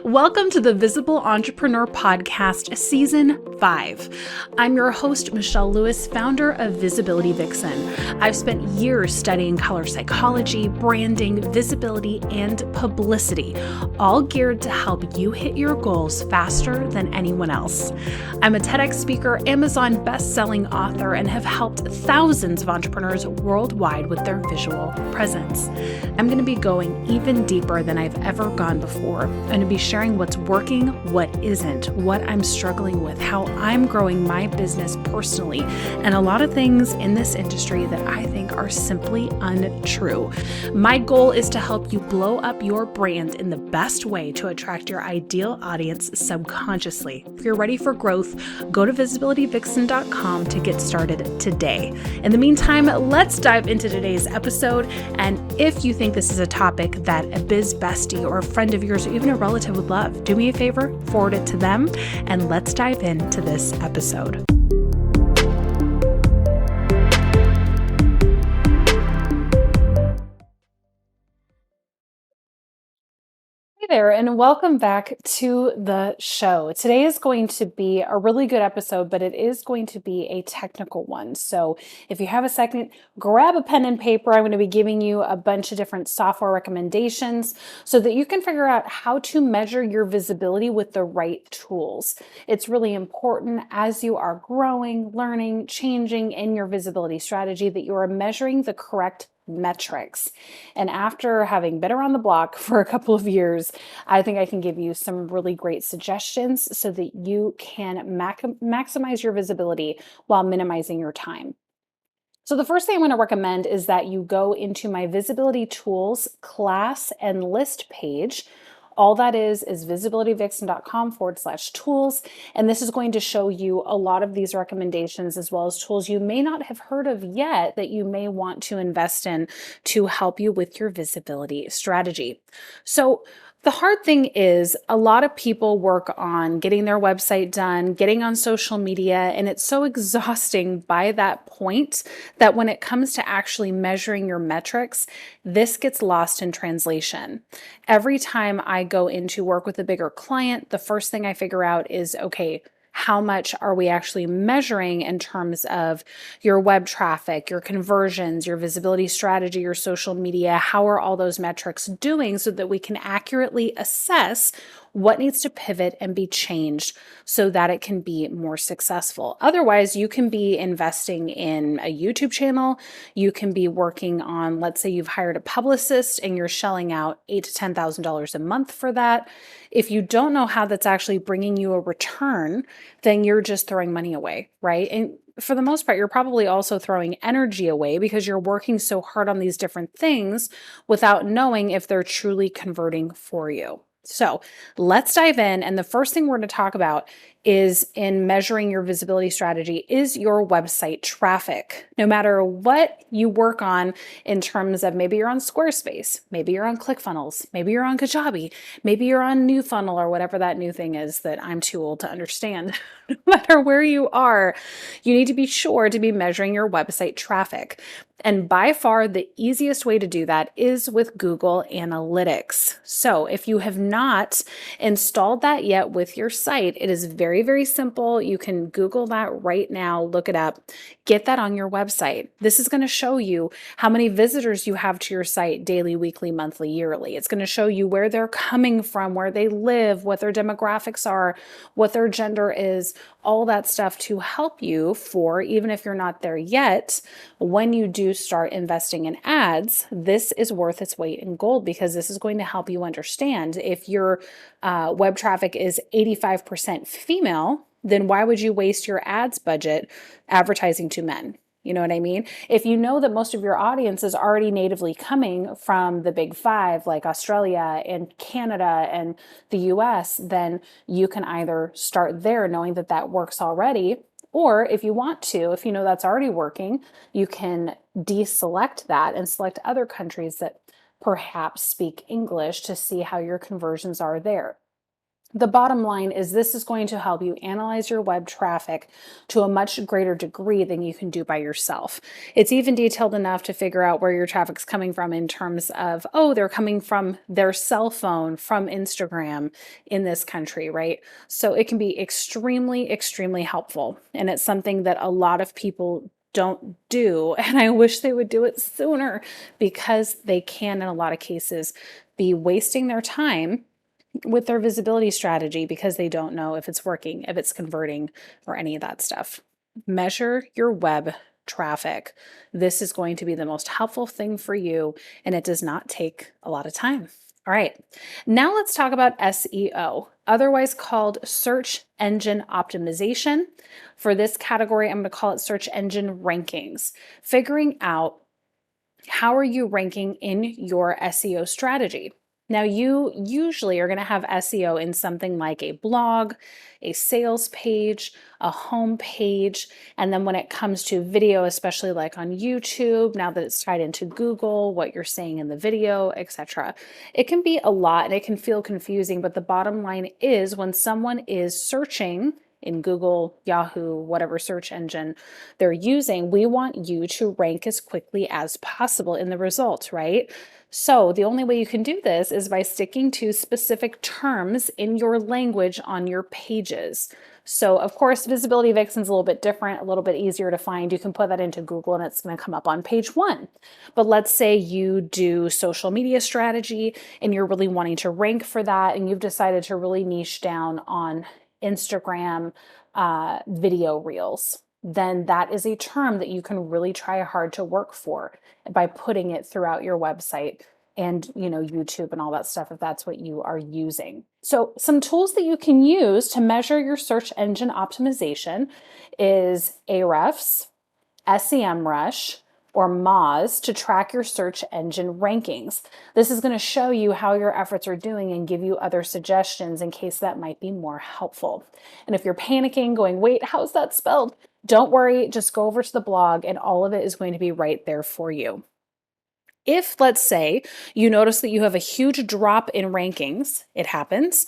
Welcome to the Visible Entrepreneur Podcast, Season 5. I'm your host, Michelle Lewis, founder of Visibility Vixen. I've spent years studying color psychology, branding, visibility, and publicity, all geared to help you hit your goals faster than anyone else. I'm a TEDx speaker, Amazon best-selling author, and have helped thousands of entrepreneurs worldwide with their visual presence. I'm going to be going even deeper than I've ever gone before. I'm going to be sharing what's working, what isn't, what I'm struggling with, how I'm growing my business personally, and a lot of things in this industry that I think are simply untrue. My goal is to help you blow up your brand in the best way to attract your ideal audience subconsciously. If you're ready for growth, go to visibilityvixen.com to get started today. In the meantime, let's dive into today's episode. And if you think this is a topic that a biz bestie or a friend of yours or even a relative would love, do me a favor, forward it to them, and let's dive into this episode. Hey there, and welcome back to the show. Today is going to be a really good episode, but it is going to be a technical one. So if you have a second, grab a pen and paper. I'm going to be giving you a bunch of different software recommendations so that you can figure out how to measure your visibility with the right tools. It's really important as you are growing, learning, changing in your visibility strategy that you are measuring the correct metrics. And after having been around the block for a couple of years, I think I can give you some really great suggestions so that you can maximize your visibility while minimizing your time. So the first thing I'm going to recommend is that you go into my visibility tools class and list page. All that is visibilityvixen.com/tools. And this is going to show you a lot of these recommendations as well as tools you may not have heard of yet that you may want to invest in to help you with your visibility strategy. So the hard thing is a lot of people work on getting their website done, getting on social media, and it's so exhausting by that point that when it comes to actually measuring your metrics, this gets lost in translation. Every time I go into work with a bigger client, the first thing I figure out is, okay, how much are we actually measuring in terms of your web traffic, your conversions, your visibility strategy, your social media? How are all those metrics doing so that we can accurately assess what needs to pivot and be changed so that it can be more successful? Otherwise, you can be investing in a YouTube channel. You can be working on, let's say you've hired a publicist and you're shelling out $8,000 to $10,000 a month for that. If you don't know how that's actually bringing you a return, then you're just throwing money away, right? And for the most part, you're probably also throwing energy away because you're working so hard on these different things without knowing if they're truly converting for you. So let's dive in. And the first thing we're going to talk about is in measuring your visibility strategy is your website traffic. No matter what you work on in terms of maybe you're on Squarespace, maybe you're on ClickFunnels, maybe you're on Kajabi, maybe you're on New Funnel or whatever that new thing is that I'm too old to understand. No matter where you are, you need to be sure to be measuring your website traffic. And by far, the easiest way to do that is with Google Analytics. So if you have not installed that yet with your site, it is very, very simple. You can Google that right now, look it up, get that on your website. This is going to show you how many visitors you have to your site daily, weekly, monthly, yearly. It's going to show you where they're coming from, where they live, what their demographics are, what their gender is, all that stuff to help you for, even if you're not there yet, when you do start investing in ads, this is worth its weight in gold because this is going to help you understand if your web traffic is 85% female, then why would you waste your ads budget advertising to men? You know what I mean? If you know that most of your audience is already natively coming from the big five, like Australia and Canada and the US, then you can either start there knowing that that works already. Or if you want to, if you know that's already working, you can deselect that and select other countries that perhaps speak English to see how your conversions are there. The bottom line is this is going to help you analyze your web traffic to a much greater degree than you can do by yourself. It's even detailed enough to figure out where your traffic's coming from in terms of, oh, they're coming from their cell phone, from Instagram in this country, right? So it can be extremely, extremely helpful. And it's something that a lot of people don't do. And I wish they would do it sooner because they can, in a lot of cases, be wasting their time with their visibility strategy because they don't know if it's working, if it's converting, or any of that stuff. Measure your web traffic. This is going to be the most helpful thing for you, and it does not take a lot of time. All right, now let's talk about SEO, otherwise called search engine optimization. For this category, I'm going to call it search engine rankings. Figuring out how are you ranking in your SEO strategy. Now, you usually are going to have SEO in something like a blog, a sales page, a home page, and then when it comes to video, especially like on YouTube, now that it's tied into Google, what you're saying in the video, etc. It can be a lot and it can feel confusing, but the bottom line is when someone is searching in Google, Yahoo, whatever search engine they're using, we want you to rank as quickly as possible in the results, right? So the only way you can do this is by sticking to specific terms in your language on your pages. So of course, Visibility Vixen's a little bit different, a little bit easier to find. You can put that into Google and it's going to come up on page 1. But let's say you do social media strategy and you're really wanting to rank for that and you've decided to really niche down on Instagram video reels, then that is a term that you can really try hard to work for by putting it throughout your website and YouTube and all that stuff if that's what you are using. So some tools that you can use to measure your search engine optimization is Ahrefs, SEMrush, or Moz to track your search engine rankings. This is going to show you how your efforts are doing and give you other suggestions in case that might be more helpful. And if you're panicking, going, wait, how's that spelled? Don't worry, just go over to the blog and all of it is going to be right there for you. If, let's say, you notice that you have a huge drop in rankings, it happens,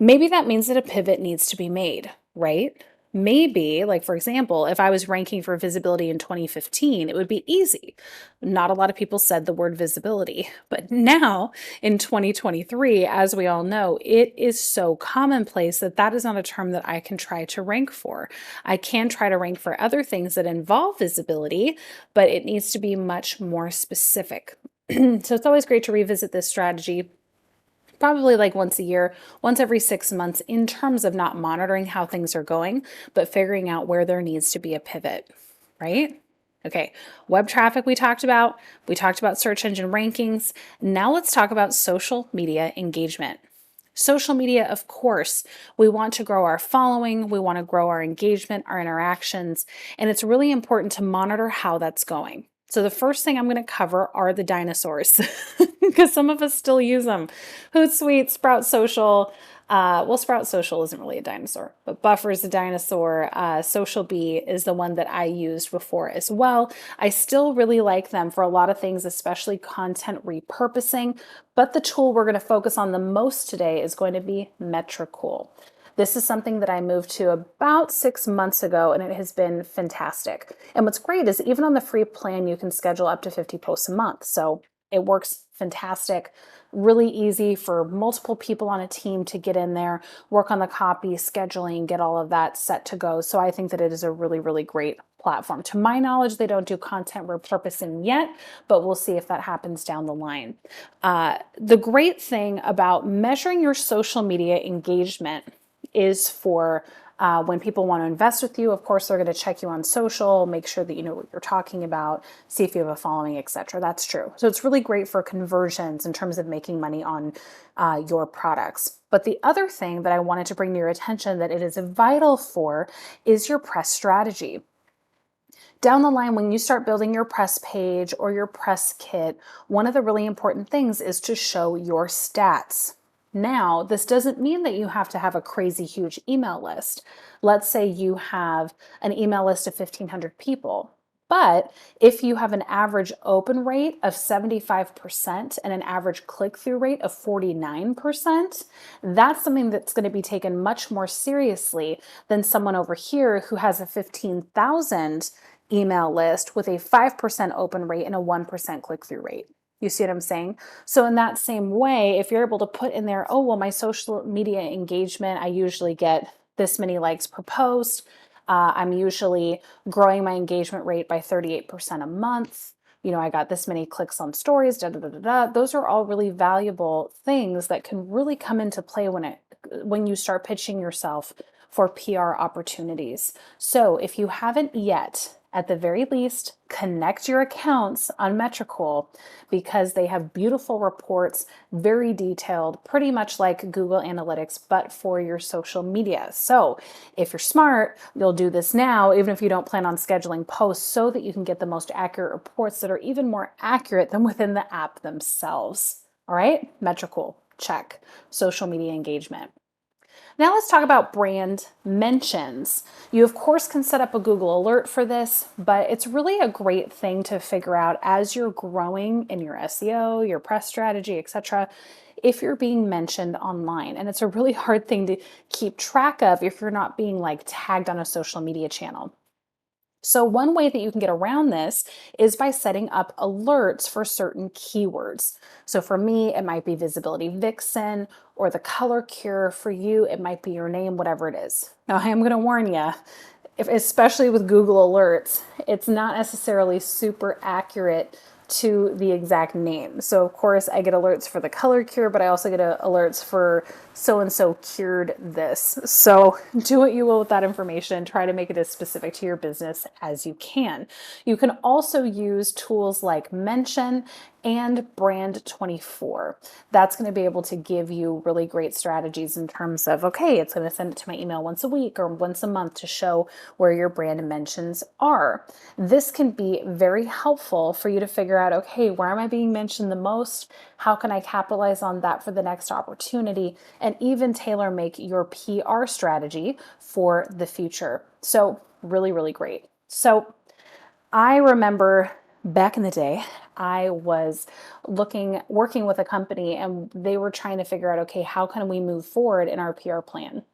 maybe that means that a pivot needs to be made, right? Maybe, like for example, if I was ranking for visibility in 2015, it would be easy. Not a lot of people said the word visibility, but now in 2023, as we all know, it is so commonplace that that is not a term that I can try to rank for. I can try to rank for other things that involve visibility, but it needs to be much more specific. So it's always great to revisit this strategy probably like once a year, once every 6 months in terms of not monitoring how things are going, but figuring out where there needs to be a pivot, right? Okay, web traffic we talked about search engine rankings. Now let's talk about social media engagement. Social media, of course, we want to grow our following, we want to grow our engagement, our interactions, and it's really important to monitor how that's going. So the first thing I'm going to cover are the dinosaurs because some of us still use them. Hootsuite, Sprout Social. Well, Sprout Social isn't really a dinosaur, but Buffer is a dinosaur. Social Bee is the one that I used before as well. I still really like them for a lot of things, especially content repurposing. But the tool we're going to focus on the most today is going to be Metricool. This is something that I moved to about 6 months ago, and it has been fantastic. And what's great is even on the free plan, you can schedule up to 50 posts a month. So it works fantastic, really easy for multiple people on a team to get in there, work on the copy, scheduling, get all of that set to go. So I think that it is a really, really great platform. To my knowledge, they don't do content repurposing yet, but we'll see if that happens down the line. The great thing about measuring your social media engagement is for when people want to invest with you. Of course, they're going to check you on social, make sure that you know what you're talking about, see if you have a following, etc. That's true. So it's really great for conversions in terms of making money on your products. But the other thing that I wanted to bring to your attention that it is vital for is your press strategy. Down the line, when you start building your press page or your press kit, one of the really important things is to show your stats. Now, this doesn't mean that you have to have a crazy huge email list. Let's say you have an email list of 1,500 people. But if you have an average open rate of 75% and an average click-through rate of 49%, that's something that's going to be taken much more seriously than someone over here who has a 15,000 email list with a 5% open rate and a 1% click-through rate. You see what I'm saying? So in that same way, if you're able to put in there, oh, well, my social media engagement, I usually get this many likes per post. I'm usually growing my engagement rate by 38% a month. I got this many clicks on stories, da, da, da, da, da. Those are all really valuable things that can really come into play when you start pitching yourself for PR opportunities. So if you haven't yet, at the very least, connect your accounts on Metricool, because they have beautiful reports, very detailed, pretty much like Google Analytics, but for your social media. So if you're smart, you'll do this now, even if you don't plan on scheduling posts, so that you can get the most accurate reports that are even more accurate than within the app themselves. All right, Metricool, check. Social media engagement. Now let's talk about brand mentions. You of course can set up a Google alert for this, but it's really a great thing to figure out as you're growing in your SEO, your press strategy, etc., if you're being mentioned online. And it's a really hard thing to keep track of if you're not being tagged on a social media channel. So one way that you can get around this is by setting up alerts for certain keywords. So for me, it might be Visibility Vixen or the color cure. For you, it might be your name, whatever it is. Now, I am going to warn you, especially with Google Alerts, it's not necessarily super accurate to the exact name. So of course I get alerts for the color cure, but I also get alerts for so-and-so cured this. So do what you will with that information. Try to make it as specific to your business as you can. You can also use tools like Mention and Brand24. That's going to be able to give you really great strategies in terms of, okay, it's going to send it to my email once a week or once a month to show where your brand mentions are. This can be very helpful for you to figure out, okay, where am I being mentioned the most? How can I capitalize on that for the next opportunity? And even tailor make your PR strategy for the future. So really, really great. So I remember back in the day, I was working with a company, and they were trying to figure out, okay, how can we move forward in our PR plan?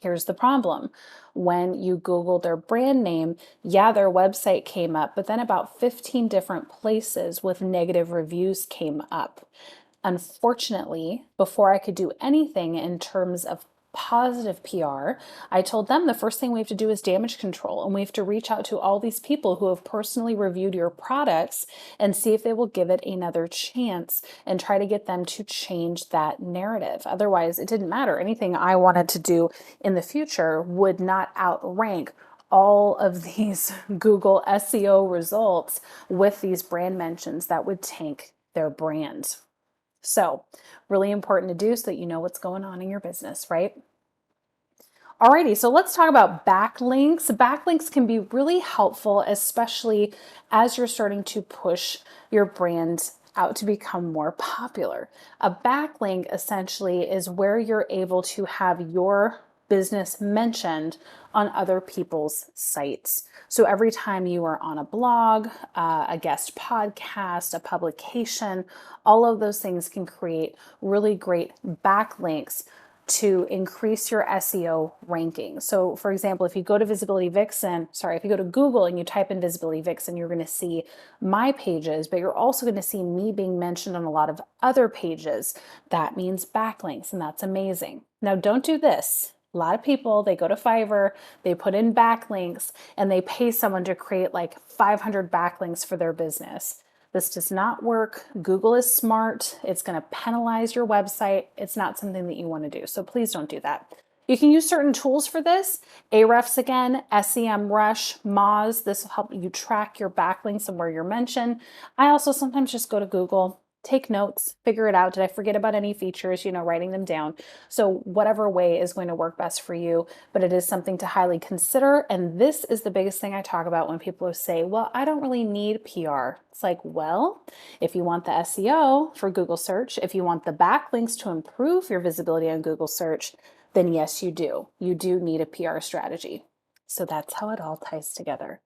Here's the problem. When you Google their brand name, yeah, their website came up, but then about 15 different places with negative reviews came up. Unfortunately, before I could do anything in terms of positive PR, I told them the first thing we have to do is damage control, and we have to reach out to all these people who have personally reviewed your products and see if they will give it another chance and try to get them to change that narrative. Otherwise, it didn't matter. Anything I wanted to do in the future would not outrank all of these Google SEO results with these brand mentions that would tank their brand. So really important to do so that you know what's going on in your business, right? Alrighty, so let's talk about backlinks. Backlinks can be really helpful, especially as you're starting to push your brand out to become more popular. A backlink essentially is where you're able to have your business mentioned on other people's sites. So every time you are on a blog, a guest podcast, a publication, all of those things can create really great backlinks to increase your SEO ranking. So for example, if you go to if you go to Google and you type in Visibility Vixen, you're going to see my pages, but you're also going to see me being mentioned on a lot of other pages. That means backlinks, and that's amazing. Now, don't do this. A lot of people, they go to Fiverr, they put in backlinks, and they pay someone to create 500 backlinks for their business. This does not work. Google is smart. It's going to penalize your website. It's not something that you want to do. So please don't do that. You can use certain tools for this. Ahrefs again, SEMrush, Moz. This will help you track your backlinks and where you're mentioned. I also sometimes just go to Google, take notes, figure it out. Did I forget about any features? Writing them down. So whatever way is going to work best for you, but it is something to highly consider. And this is the biggest thing I talk about when people say, well, I don't really need PR. It's well, if you want the SEO for Google search, if you want the backlinks to improve your visibility on Google search, then yes, you do. You do need a PR strategy. So that's how it all ties together.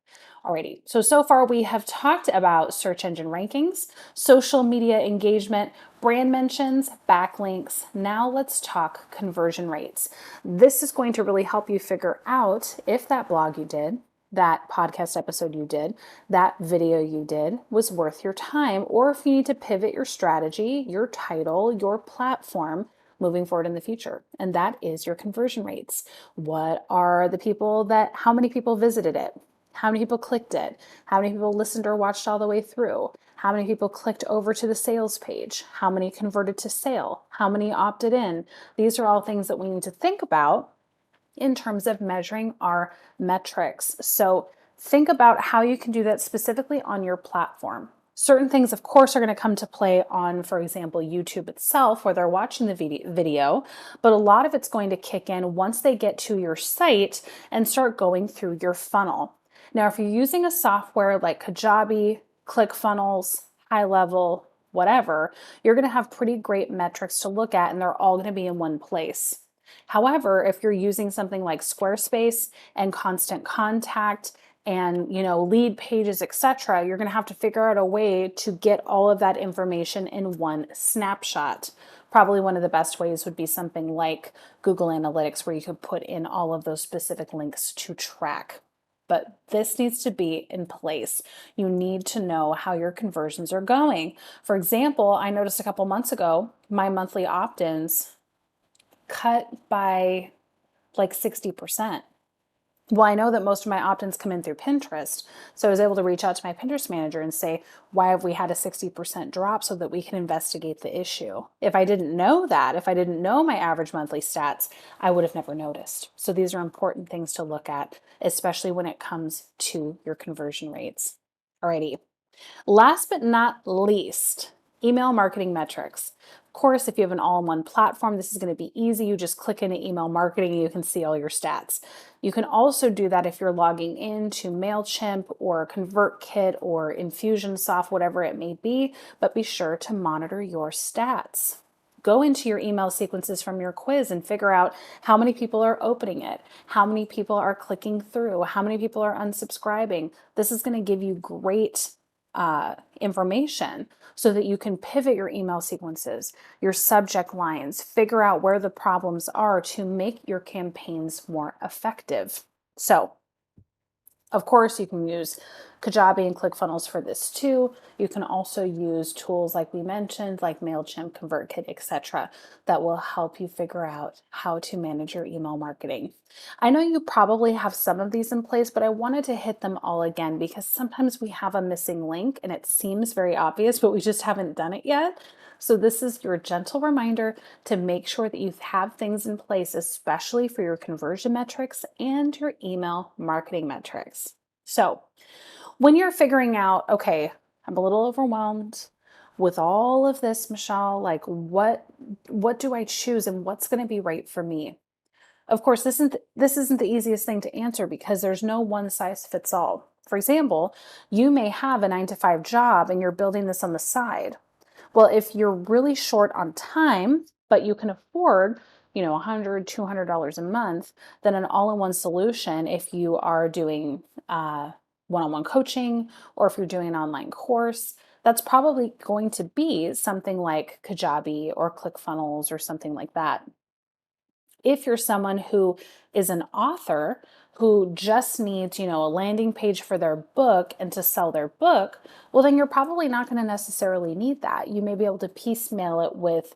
Alrighty. So far we have talked about search engine rankings, social media engagement, brand mentions, backlinks. Now let's talk conversion rates. This is going to really help you figure out if that blog you did, that podcast episode you did, that video you did was worth your time, or if you need to pivot your strategy, your title, your platform moving forward in the future. And that is your conversion rates. What are the people how many people visited it? How many people clicked it? How many people listened or watched all the way through? How many people clicked over to the sales page? How many converted to sale? How many opted in? These are all things that we need to think about in terms of measuring our metrics. So think about how you can do that specifically on your platform. Certain things, of course, are going to come to play on, for example, YouTube itself, where they're watching the video, but a lot of it's going to kick in once they get to your site and start going through your funnel. Now, if you're using a software like Kajabi, ClickFunnels, High Level, whatever, you're going to have pretty great metrics to look at, and they're all going to be in one place. However, if you're using something like Squarespace and Constant Contact and lead pages, etc., you're going to have to figure out a way to get all of that information in one snapshot. Probably one of the best ways would be something like Google Analytics, where you could put in all of those specific links to track. But this needs to be in place. You need to know how your conversions are going. For example, I noticed a couple months ago, my monthly opt-ins cut by like 60%. Well, I know that most of my opt-ins come in through Pinterest. So I was able to reach out to my Pinterest manager and say, why have we had a 60% drop, so that we can investigate the issue? If I didn't know that, if I didn't know my average monthly stats, I would have never noticed. So these are important things to look at, especially when it comes to your conversion rates. Alrighty. Last but not least, email marketing metrics. Of course, if you have an all-in-one platform, this is going to be easy. You just click into email marketing and you can see all your stats. You can also do that if you're logging into MailChimp or ConvertKit or Infusionsoft, whatever it may be, but be sure to monitor your stats. Go into your email sequences from your quiz and figure out how many people are opening it, how many people are clicking through, how many people are unsubscribing. This is going to give you great information so that you can pivot your email sequences, your subject lines, figure out where the problems are to make your campaigns more effective. So, of course, you can use Kajabi and ClickFunnels for this too. You can also use tools like we mentioned, like MailChimp, ConvertKit, etc., that will help you figure out how to manage your email marketing. I know you probably have some of these in place, but I wanted to hit them all again because sometimes we have a missing link and it seems very obvious, but we just haven't done it yet. So this is your gentle reminder to make sure that you have things in place, especially for your conversion metrics and your email marketing metrics. So when you're figuring out, okay, I'm a little overwhelmed with all of this, Michelle, like what do I choose and what's going to be right for me? Of course, this isn't the easiest thing to answer because there's no one size fits all. For example, you may have a 9-to-5 job and you're building this on the side. Well, if you're really short on time, but you can afford, $100, $200 a month, then an all-in-one solution, if you are doing one-on-one coaching or if you're doing an online course, that's probably going to be something like Kajabi or ClickFunnels or something like that. If you're someone who is an author who just needs, a landing page for their book and to sell their book, well, then you're probably not going to necessarily need that. You may be able to piecemeal it with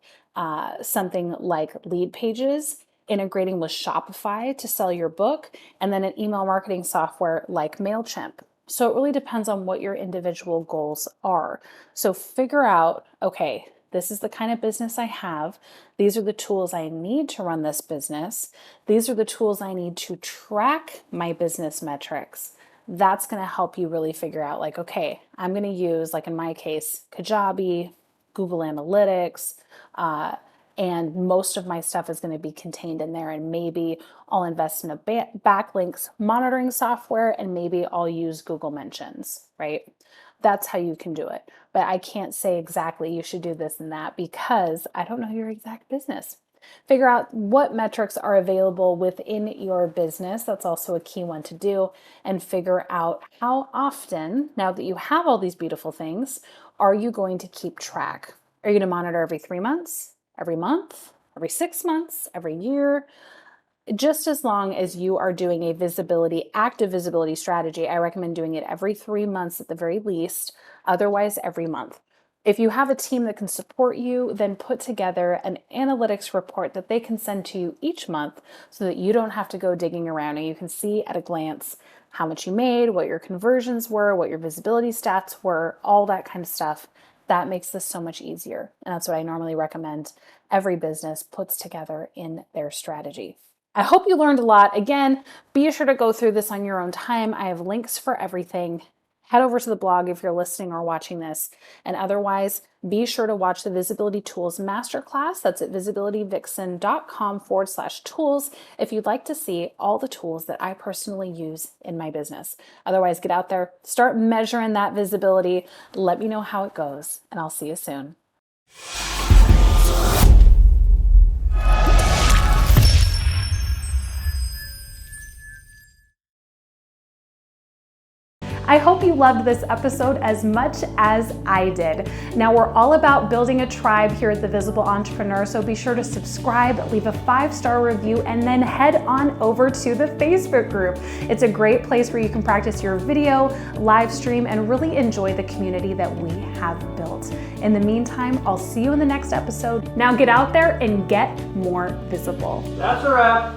something like lead pages, integrating with Shopify to sell your book, and then an email marketing software like MailChimp. So it really depends on what your individual goals are. So figure out, okay, this is the kind of business I have. These are the tools I need to run this business. These are the tools I need to track my business metrics. That's going to help you really figure out like, okay, I'm going to use, like in my case, Kajabi, Google Analytics, and most of my stuff is going to be contained in there. And maybe I'll invest in a backlinks monitoring software, and maybe I'll use Google Mentions, right? That's how you can do it. But I can't say exactly you should do this and that because I don't know your exact business. Figure out what metrics are available within your business. That's also a key one to do. And figure out how often, now that you have all these beautiful things, are you going to keep track? Are you going to monitor every 3 months, every month, every 6 months, every year? Just as long as you are doing a active visibility strategy, I recommend doing it every 3 months at the very least, otherwise every month. If you have a team that can support you, then put together an analytics report that they can send to you each month so that you don't have to go digging around and you can see at a glance how much you made, what your conversions were, what your visibility stats were, all that kind of stuff. That makes this so much easier. And that's what I normally recommend every business puts together in their strategy. I hope you learned a lot. Again, be sure to go through this on your own time. I have links for everything. Head over to the blog if you're listening or watching this. And otherwise, be sure to watch the Visibility Tools Masterclass. That's at visibilityvixen.com/tools if you'd like to see all the tools that I personally use in my business. Otherwise, get out there, start measuring that visibility. Let me know how it goes, and I'll see you soon. I hope you loved this episode as much as I did. Now, we're all about building a tribe here at The Visible Entrepreneur, so be sure to subscribe, leave a 5-star review, and then head on over to the Facebook group. It's a great place where you can practice your video, live stream, and really enjoy the community that we have built. In the meantime, I'll see you in the next episode. Now get out there and get more visible. That's a wrap.